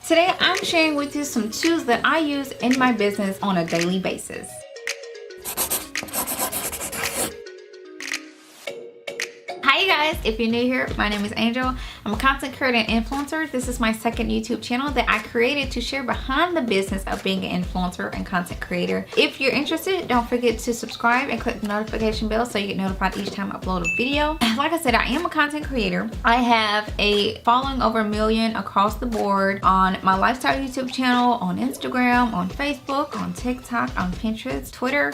Today I'm sharing with you some tools that I use in my business on a daily basis. Hi you guys, if you're new here, my name is Angel. I'm a content creator and influencer. This is my second YouTube channel that I created to share behind the business of being an influencer and content creator. If you're interested, don't forget to subscribe and click the notification bell so you get notified each time I upload a video. Like I said, I am a content creator. I have a following over 1 million across the board on my lifestyle YouTube channel, on Instagram, on Facebook, on TikTok, on Pinterest, Twitter,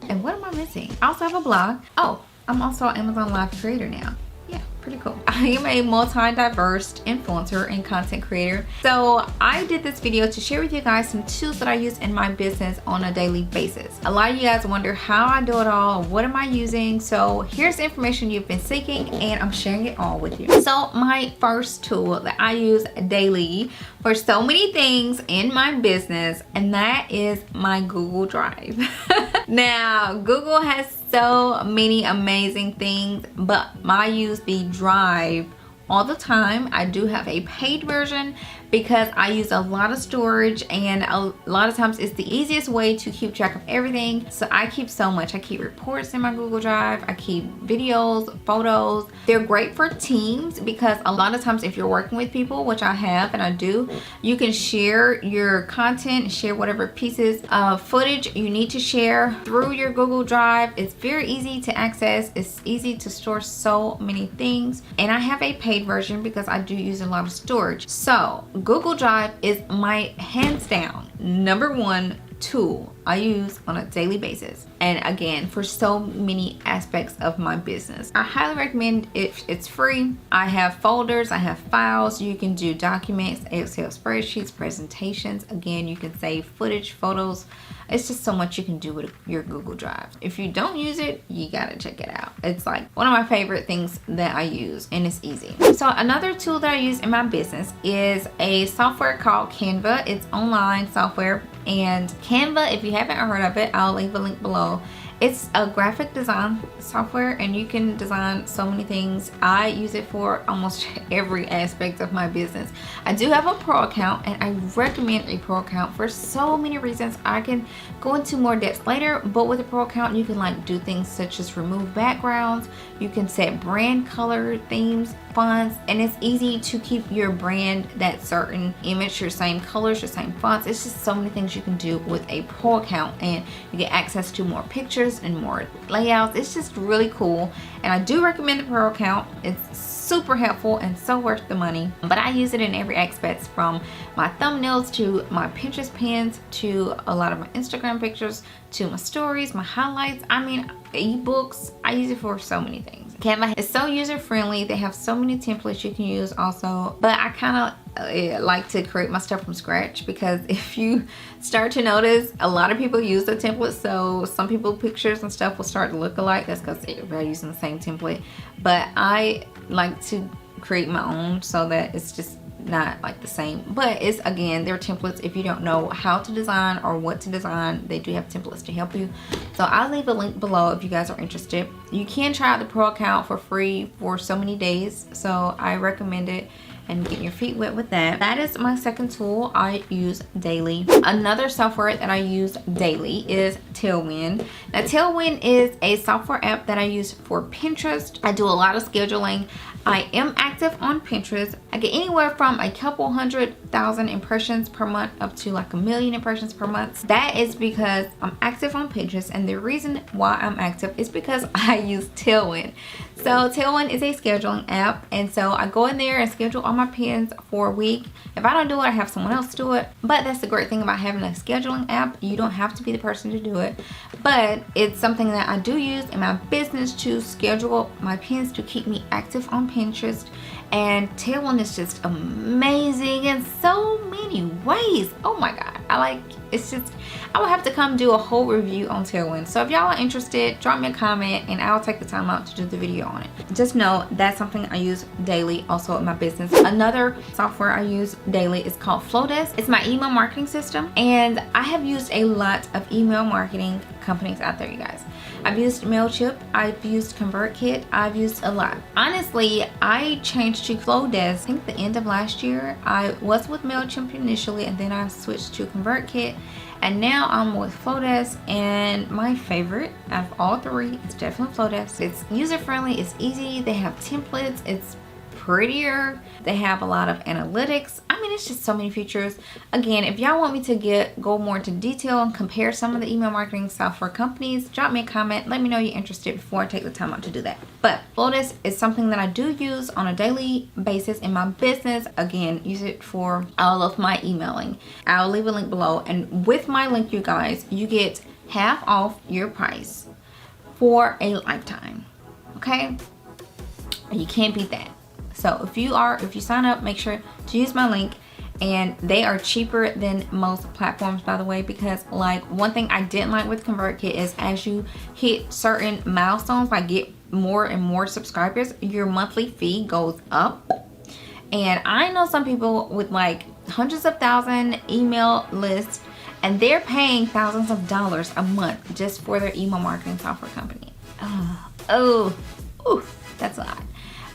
and what am I missing? I also have a blog. Oh, I'm also an Amazon Live creator now. Yeah, pretty cool. I am a multi-diverse influencer and content creator. So I did this video to share with you guys some tools that I use in my business on a daily basis. A lot of you guys wonder how I do it all, what am I using? So here's the information you've been seeking and I'm sharing it all with you. So my first tool that I use daily for so many things in my business, and that is my Google Drive. Now, Google has so many amazing things, but I use the Drive all the time. I do have a paid version because I use a lot of storage, and a lot of times it's the easiest way to keep track of everything. So I keep so much. I keep reports in my Google Drive. I keep videos, photos. They're great for teams because a lot of times if you're working with people, which I have and I do, you can share your content, share whatever pieces of footage you need to share through your Google Drive. It's very easy to access. It's easy to store so many things. And I have a paid version because I do use a lot of storage. So Google Drive is my hands down #1 tool I use on a daily basis, and again for so many aspects of my business. I highly recommend it. It's free. I have folders, I have files. You can do documents, Excel spreadsheets, presentations. Again, you can save footage, photos. It's just so much you can do with your Google Drive. If you don't use it, you gotta check it out. It's like one of my favorite things that I use, and it's easy. So another tool that I use in my business is a software called Canva. It's online software, and Canva, if you haven't heard of it, I'll leave a link below. It's a graphic design software and you can design so many things. I use it for almost every aspect of my business. I do have a pro account and I recommend a pro account for so many reasons. I can go into more depth later, but with a pro account you can like do things such as remove backgrounds, you can set brand color, themes, fonts, and it's easy to keep your brand, that certain image, your same colors, your same fonts. It's just so many things you can do with a pro account, and you get access to more pictures and more layouts. It's just really cool, and I do recommend the pro account. It's super helpful and so worth the money, but I use it in every aspect, from my thumbnails to my Pinterest pins to a lot of my Instagram pictures to my stories, my highlights, I mean ebooks. I use it for so many things. Canva is so user friendly. They have so many templates you can use also, but I kind of like to create my stuff from scratch, because if you start to notice, a lot of people use the template, so some people pictures and stuff will start to look alike. That's because everybody's using the same template, but I like to create my own so that it's just not like the same. But it's, again, they're templates. If you don't know how to design or what to design, they do have templates to help you. So I'll leave a link below if you guys are interested. You can try out the pro account for free for so many days, so I recommend it, and get your feet wet with that. That is my second tool I use daily. Another software that I use daily is Tailwind. Now Tailwind is a software app that I use for Pinterest. I do a lot of scheduling. I am active on Pinterest. I get anywhere from a couple 100,000 impressions per month up to like 1 million impressions per month. That is because I'm active on Pinterest, and the reason why I'm active is because I use Tailwind. So Tailwind is a scheduling app, and so I go in there and schedule all my pins for a week. If I don't do it, I have someone else do it. But that's the great thing about having a scheduling app. You don't have to be the person to do it, but it's something that I do use in my business to schedule my pins to keep me active on Pinterest. And Tailwind is just amazing in so many ways. Oh my god, it's just, I will have to come do a whole review on Tailwind. So if y'all are interested, drop me a comment and I'll take the time out to do the video on it. Just know that's something I use daily also in my business. Another software I use daily is called FlowDesk. It's my email marketing system, and I have used a lot of email marketing companies out there, you guys. I've used MailChimp, I've used ConvertKit, I've used a lot. Honestly, I changed to FlowDesk, I think the end of last year. I was with MailChimp initially, and then I switched to ConvertKit, and now I'm with FlowDesk, and my favorite out of all three is definitely FlowDesk. It's user-friendly, it's easy, they have templates, it's prettier, they have a lot of analytics. I mean, it's just so many features. Again, if y'all want me to go more into detail and compare some of the email marketing software companies, drop me a comment, let me know you're interested before I take the time out to do that. But FlowDesk is something that I do use on a daily basis in my business. Again, use it for all of my emailing. I'll leave a link below, and with my link, you guys, you get half off your price for a lifetime. Okay, you can't beat that. So if you sign up, make sure to use my link, and they are cheaper than most platforms, by the way, because like one thing I didn't like with ConvertKit is as you hit certain milestones, like get more and more subscribers, your monthly fee goes up. And I know some people with like hundreds of thousand email lists, and they're paying thousands of dollars a month just for their email marketing software company. That's a lot.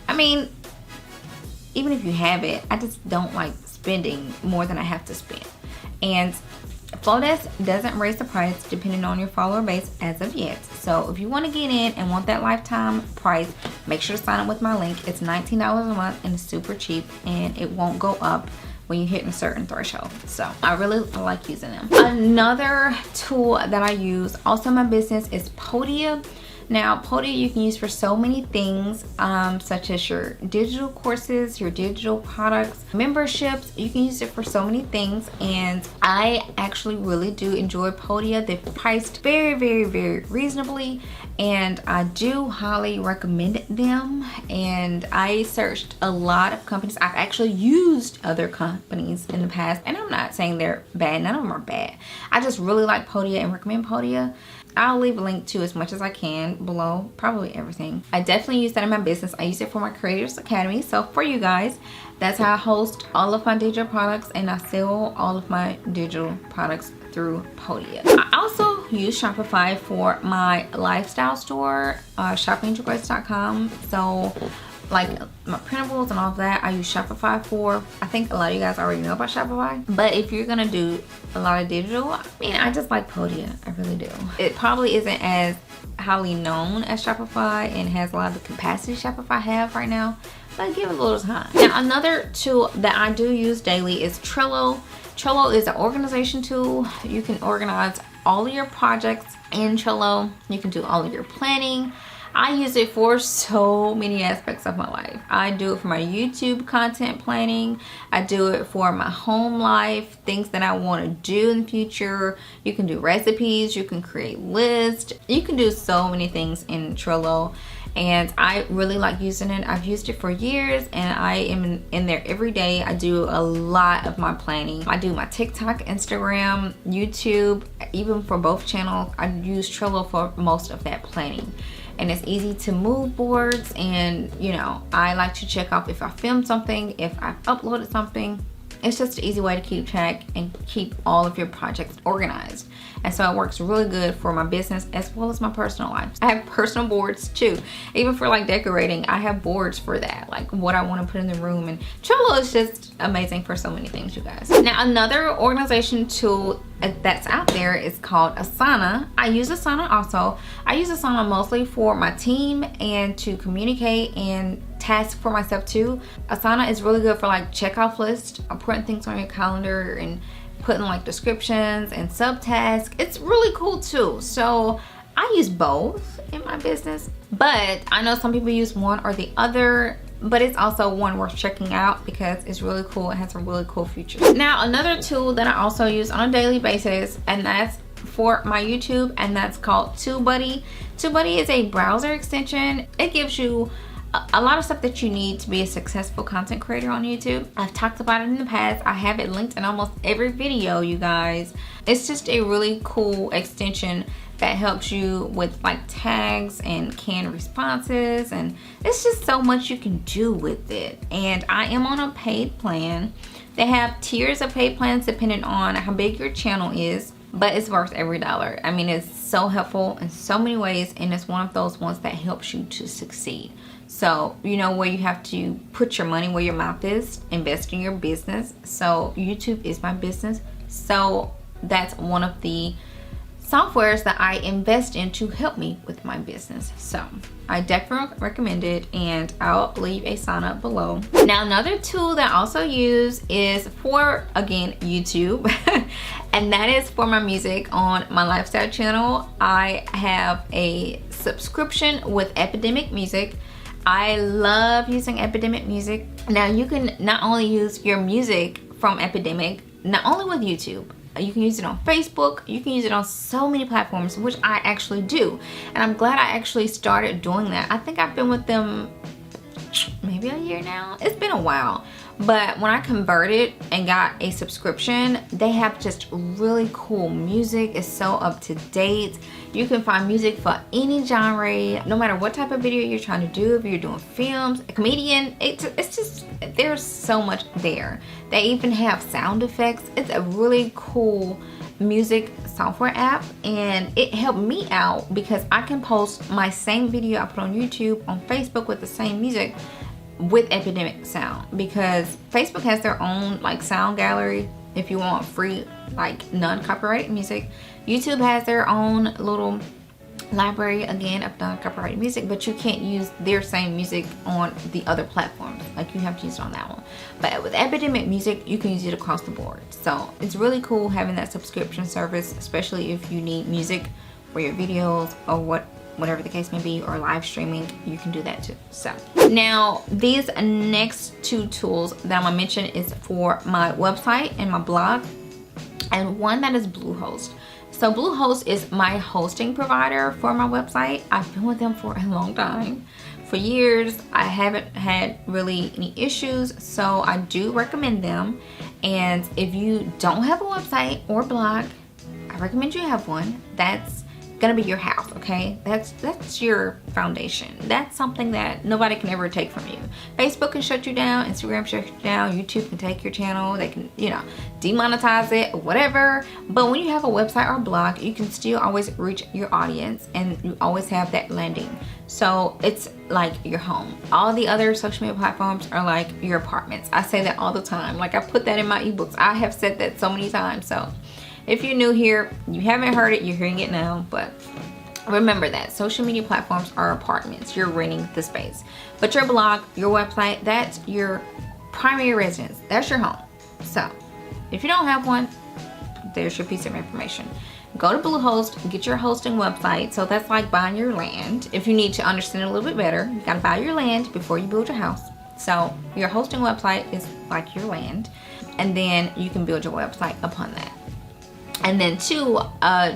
I mean, even if you have it, I just don't like spending more than I have to spend. And FlowDesk doesn't raise the price depending on your follower base as of yet. So if you want to get in and want that lifetime price, make sure to sign up with my link. It's $19 a month and it's super cheap, and it won't go up when you hit a certain threshold. So I really like using them. Another tool that I use also in my business is Podium. Now, Podium you can use for so many things, such as your digital courses, your digital products, memberships. You can use it for so many things, and I actually really do enjoy Podium. They're priced very, very, very reasonably, and I do highly recommend them. And I searched a lot of companies. I've actually used other companies in the past, and I'm not saying they're bad. None of them are bad. I just really like Podium and recommend Podium. I'll leave a link to as much as I can below, probably everything. I definitely use that in my business. I use it for my Creators Academy. So for you guys, that's how I host all of my digital products, and I sell all of my digital products through Podium. I also use Shopify for my lifestyle store, shoppingjoygrace.com. So like my printables and all of that, I use Shopify for. I think a lot of you guys already know about Shopify, but if you're gonna do a lot of digital, I mean, I just like Podium. I really do. It probably isn't as highly known as Shopify and has a lot of the capacity Shopify have right now, but give it a little time. Now, another tool that I do use daily is Trello. Trello is an organization tool. You can organize all of your projects in Trello. You can do all of your planning. I use it for so many aspects of my life. I do it for my YouTube content planning. I do it for my home life, things that I want to do in the future. You can do recipes, you can create lists. You can do so many things in Trello, and I really like using it. I've used it for years, and I am in there every day. I do a lot of my planning. I do my TikTok, Instagram, YouTube, even for both channels. I use Trello for most of that planning. And it's easy to move boards, and you know, I like to check off if I filmed something, if I've uploaded something. It's just an easy way to keep track and keep all of your projects organized. And so it works really good for my business as well as my personal life. I have personal boards too. Even for like decorating, I have boards for that, like what I want to put in the room. And Trello is just amazing for so many things, you guys. Now, another organization tool that's out there is called Asana. I use Asana also. I use Asana mostly for my team and to communicate and task for myself too. Asana is really good for like checkoff lists, putting things on your calendar and putting like descriptions and subtasks. It's really cool too. So I use both in my business, but I know some people use one or the other, but it's also one worth checking out because it's really cool. It has some really cool features. Now, another tool that I also use on a daily basis, and that's for my YouTube, and that's called TubeBuddy. TubeBuddy is a browser extension. It gives you a lot of stuff that you need to be a successful content creator on YouTube. I've talked about it in the past. I have it linked in almost every video, you guys. It's just a really cool extension that helps you with like tags and canned responses, and it's just so much you can do with it. And I am on a paid plan. They have tiers of paid plans depending on how big your channel is, but it's worth every dollar. I mean, it's so helpful in so many ways, and it's one of those ones that helps you to succeed. So, you know, where you have to put your money where your mouth is, invest in your business. So YouTube is my business. So that's one of the softwares that I invest in to help me with my business. So I definitely recommend it, and I'll leave a sign up below. Now, another tool that I also use is for, again, YouTube, and that is for my music on my lifestyle channel. I have a subscription with Epidemic Music. I love using Epidemic Music. Now, you can not only use your music from Epidemic, not only with YouTube, you can use it on Facebook, you can use it on so many platforms, which I actually do. And I'm glad I actually started doing that. I think I've been with them maybe a year now. It's been a while. But when I converted and got a subscription, they have just really cool music. It's so up to date. You can find music for any genre, no matter what type of video you're trying to do. If you're doing films, a comedian, it's just, there's so much there. They even have sound effects. It's a really cool music software app, and it helped me out because I can post my same video I put on YouTube on Facebook with the same music with Epidemic Sound, because Facebook has their own like sound gallery if you want free like non-copyrighted music. YouTube has their own little library again of non-copyrighted music, but you can't use their same music on the other platforms. Like, you have to use it on that one. But with Epidemic Music, you can use it across the board. So it's really cool having that subscription service, especially if you need music for your videos or whatever the case may be, or live streaming. You can do that too. So now, these next two tools that I'm gonna mention is for my website and my blog, and one that is Bluehost. So Bluehost is my hosting provider for my website. I've been with them for a long time. For years, I haven't had really any issues, so I do recommend them. And if you don't have a website or blog, I recommend you have one. That's gonna be your house, okay? That's your foundation. That's something that nobody can ever take from you. Facebook can shut you down, Instagram shut you down, YouTube can take your channel, they can, you know, demonetize it, whatever. But when you have a website or blog, you can still always reach your audience, and you always have that landing. So it's like your home. All the other social media platforms are like your apartments. I say that all the time. Like, I put that in my ebooks. I have said that so many times. So if you're new here, you haven't heard it, you're hearing it now, but remember that social media platforms are apartments. You're renting the space. But your blog, your website, that's your primary residence. That's your home. So if you don't have one, there's your piece of information. Go to Bluehost, get your hosting website. So that's like buying your land. If you need to understand it a little bit better, you gotta buy your land before you build your house. So your hosting website is like your land, and then you can build your website upon that. And then two,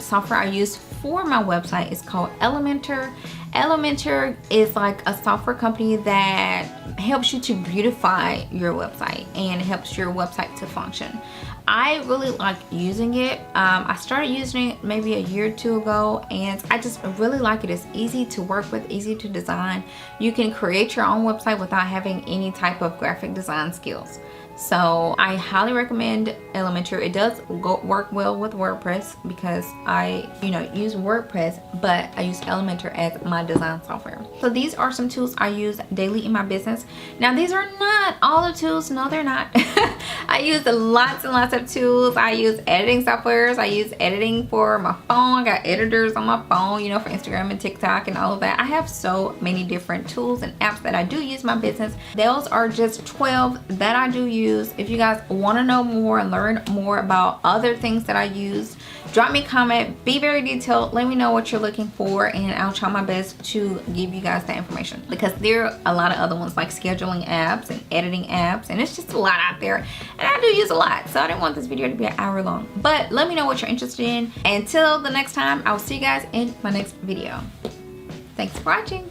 software I use for my website is called Elementor. Elementor is like a software company that helps you to beautify your website and helps your website to function. I really like using it. I started using it maybe a year or two ago, and I just really like it. It's easy to work with, easy to design. You can create your own website without having any type of graphic design skills. So I highly recommend Elementor. It does work well with WordPress because I, use WordPress, but I use Elementor as my design software. So these are some tools I use daily in my business. Now, these are not all the tools. No, they're not. I use lots and lots of tools. I use editing softwares. I use editing for my phone. I got editors on my phone, for Instagram and TikTok and all of that. I have so many different tools and apps that I do use in my business. Those are just 12 that I do use. If you guys want to know more and learn more about other things that I use, drop me a comment. Be very detailed. Let me know what you're looking for, and I'll try my best to give you guys that information, because there are a lot of other ones like scheduling apps and editing apps, and it's just a lot out there, and I do use a lot, so I didn't want this video to be an hour long. But let me know what you're interested in. Until the next time, I will see you guys in my next video. Thanks for watching.